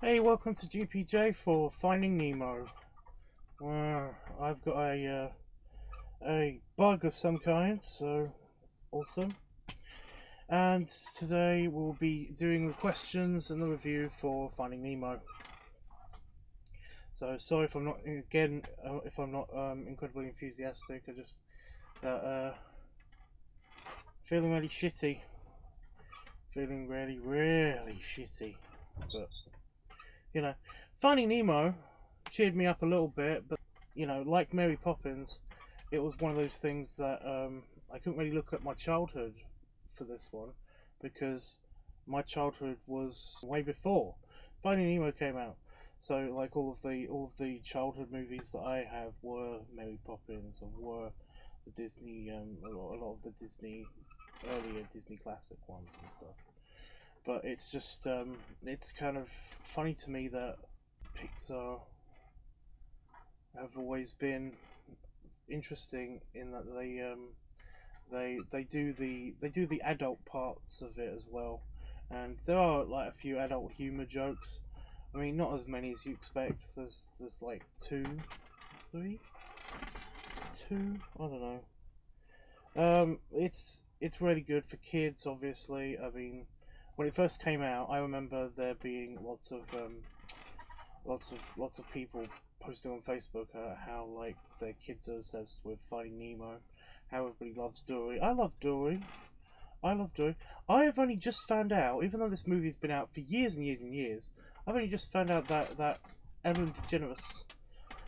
Hey, welcome to GPJ for Finding Nemo. I've got a bug of some kind, so awesome. And today we'll be doing the questions and the review for Finding Nemo. So sorry if I'm not incredibly enthusiastic. I just feeling really shitty, feeling really shitty. But you know, Finding Nemo cheered me up a little bit, but like Mary Poppins, it was one of those things that I couldn't really look at my childhood for this one because my childhood was way before Finding Nemo came out. So like all of the childhood movies that I have were Mary Poppins and were the Disney a lot of the earlier Disney classic ones and stuff. But it's just it's kind of funny to me that Pixar have always been interesting in that they do the adult parts of it as well, and there are like a few adult humor jokes. I mean, not as many as you expect. There's like two, three, two. I don't know. It's really good for kids, obviously. I mean, when it first came out, I remember there being lots of people posting on Facebook how like their kids are obsessed with Finding Nemo, how everybody loves Dory. I love Dory. I love Dory. I have only just found out, even though this movie's been out for years and years and years, I've only just found out that Ellen DeGeneres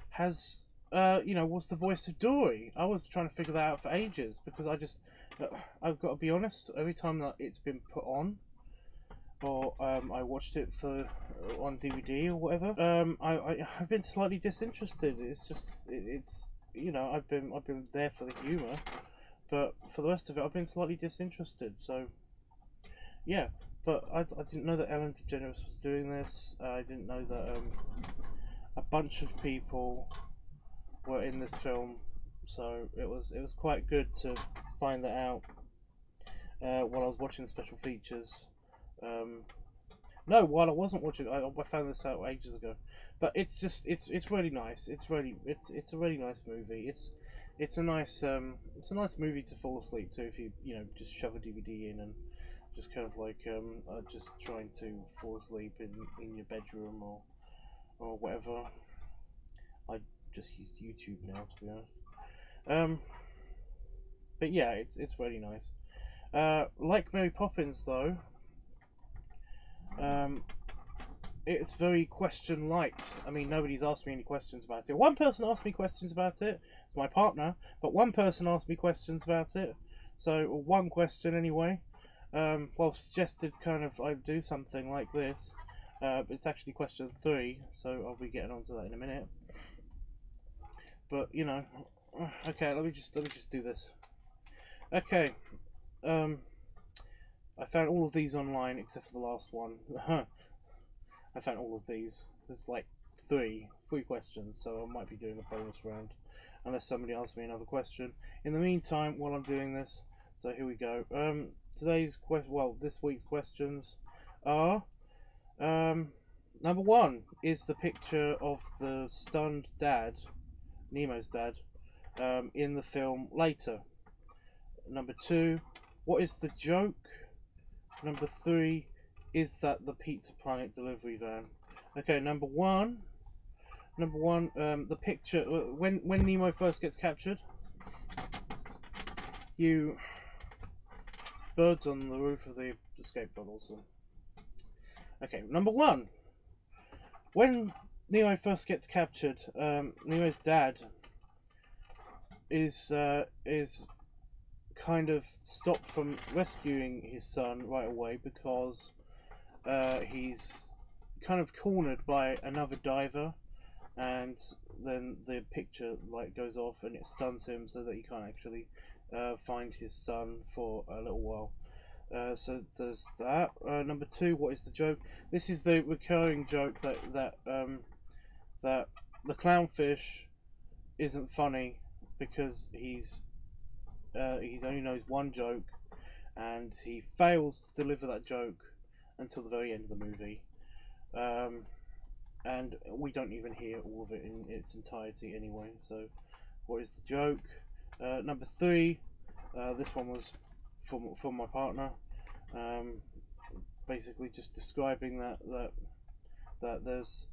has was the voice of Dory. I was trying to figure that out for ages because I've got to be honest. Every time that it's been put on, or I watched it on DVD or whatever. I've been slightly disinterested. It's just it's I've been there for the humor, but for the rest of it, I've been slightly disinterested. So yeah, but I didn't know that Ellen DeGeneres was doing this. I didn't know that a bunch of people were in this film. So it was quite good to find that out while I was watching the special features. Um, No, while I wasn't watching, I found this out ages ago. But it's really nice. It's a really nice movie. It's a nice movie to fall asleep to if you just shove a DVD in and just kind of like just trying to fall asleep in your bedroom or whatever. I just use YouTube now, to be honest. Um, but yeah, it's really nice. Like Mary Poppins though, um, it's very question light. I mean, nobody's asked me any questions about it. One person asked me questions about it, my partner, but one person asked me questions about it. So one question anyway. Well, suggested kind of I do something like this. It's actually question 3, so I'll be getting onto that in a minute. But okay, let me just do this. Okay, um, I found all of these online except for the last one. I found all of these. There's like three questions, so I might be doing a bonus round unless somebody asks me another question. In the meantime, while I'm doing this, so here we go. This week's questions are number 1 is the picture of the stunned dad, Nemo's dad, in the film later. Number 2, what is the joke? Number 3, is that the Pizza Planet delivery van? Okay, number one, the picture when Nemo first gets captured, you birds on the roof of the escape pod also. Okay, number 1, when Nemo first gets captured, Nemo's dad is kind of stopped from rescuing his son right away because he's kind of cornered by another diver, and then the picture light goes off and it stuns him so that he can't actually find his son for a little while. So there's that. Number 2, what is the joke? This is the recurring joke that the clownfish isn't funny because he only knows one joke and he fails to deliver that joke until the very end of the movie. and we don't even hear all of it in its entirety anyway. So, what is the joke? Number 3. This one was from my partner. Basically, just describing that there's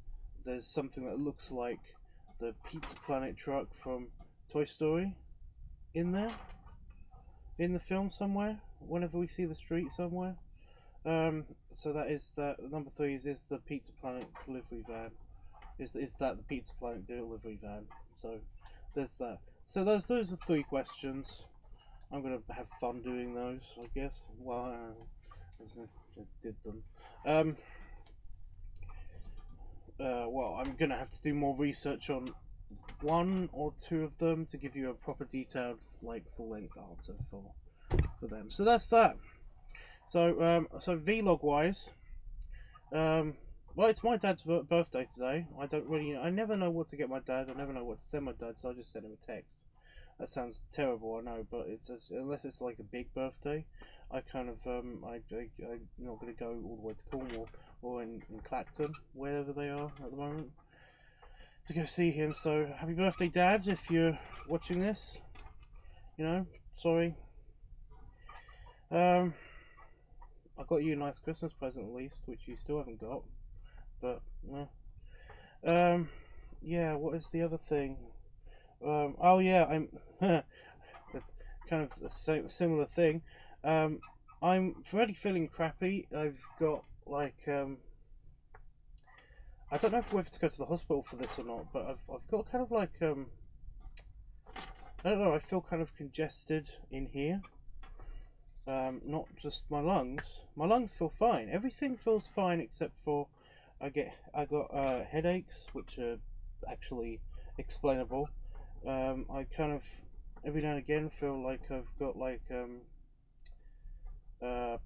something that looks like the Pizza Planet truck from Toy Story in there, in the film somewhere. Whenever we see the street somewhere. So that is that. Number 3 is the Pizza Planet delivery van. Is that the Pizza Planet delivery van? So there's that. So those are 3 questions. I'm gonna have fun doing those, I guess. Well, I did them. Well, I'm gonna have to do more research on 1 or 2 of them to give you a proper detailed, like, full-length answer for them. So that's that. So so vlog wise, well, it's my dad's birthday today. I never know what to get my dad. I never know what to send my dad, so I just send him a text. That sounds terrible, I know, but it's just, unless it's like a big birthday, I kind of I'm not gonna go all the way to Cornwall or in Clacton, wherever they are at the moment, to go see him. So happy birthday, Dad, if you're watching this. You know, sorry. I got you a nice Christmas present at least, which you still haven't got. But yeah. What is the other thing? Oh yeah, I'm kind of a similar thing. I'm already feeling crappy. I've got like I don't know whether to go to the hospital for this or not, but I've got kind of like I don't know. I feel kind of congested in here. Not just my lungs. My lungs feel fine. Everything feels fine except for I got headaches, which are actually explainable. I kind of every now and again feel like I've got like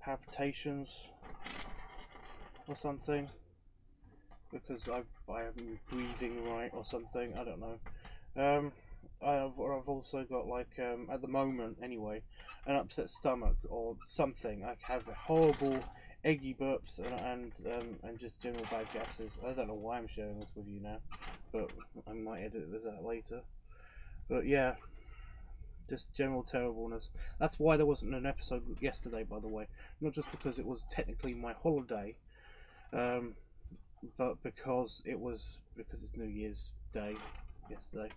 palpitations or something because I haven't been breathing right or something. I don't know. I've also got like at the moment anyway an upset stomach or something. I have horrible eggy burps and just general bad gases. I don't know why I'm sharing this with you now, but I might edit this out later. But yeah, just general terribleness. That's why there wasn't an episode yesterday, by the way. Not just because it was technically my holiday, but because it's New Year's Day yesterday,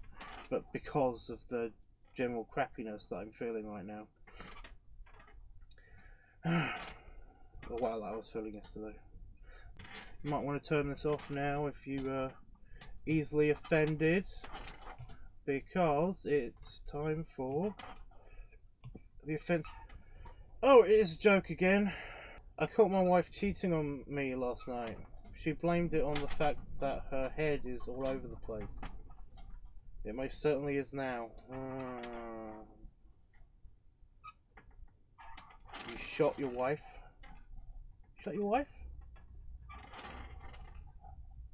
but because of the general crappiness that I'm feeling right now. Well, I was feeling yesterday. You might want to turn this off now if you are easily offended, because it's time for the offense. Oh, it is a joke again. I caught my wife cheating on me last night. She blamed it on the fact that her head is all over the place. It most certainly is now. You shot your wife? Shot your wife?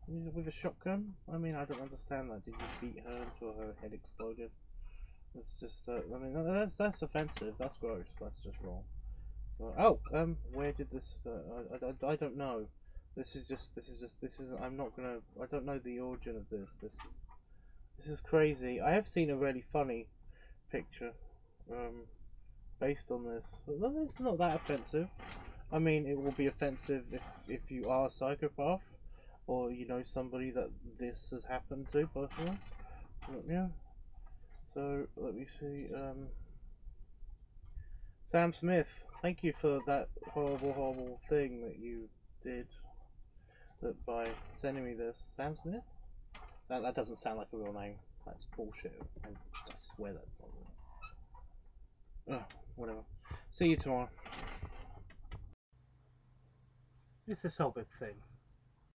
With a shotgun? I mean, I don't understand that. Did you beat her until her head exploded? It's just that. I mean, that's offensive. That's gross. That's just wrong. Oh, where did this? I don't know. This is. I'm not gonna. I don't know the origin of this. This is crazy. I have seen a really funny picture, based on this. Well, it's not that offensive. I mean, it will be offensive if you are a psychopath, or you know somebody that this has happened to personally. But, yeah. So let me see. Sam Smith, thank you for that horrible thing that you did. That by sending me this, Sam Smith. That doesn't sound like a real name. That's bullshit. I swear that's not real. Oh, whatever. See you tomorrow. It's this whole big thing.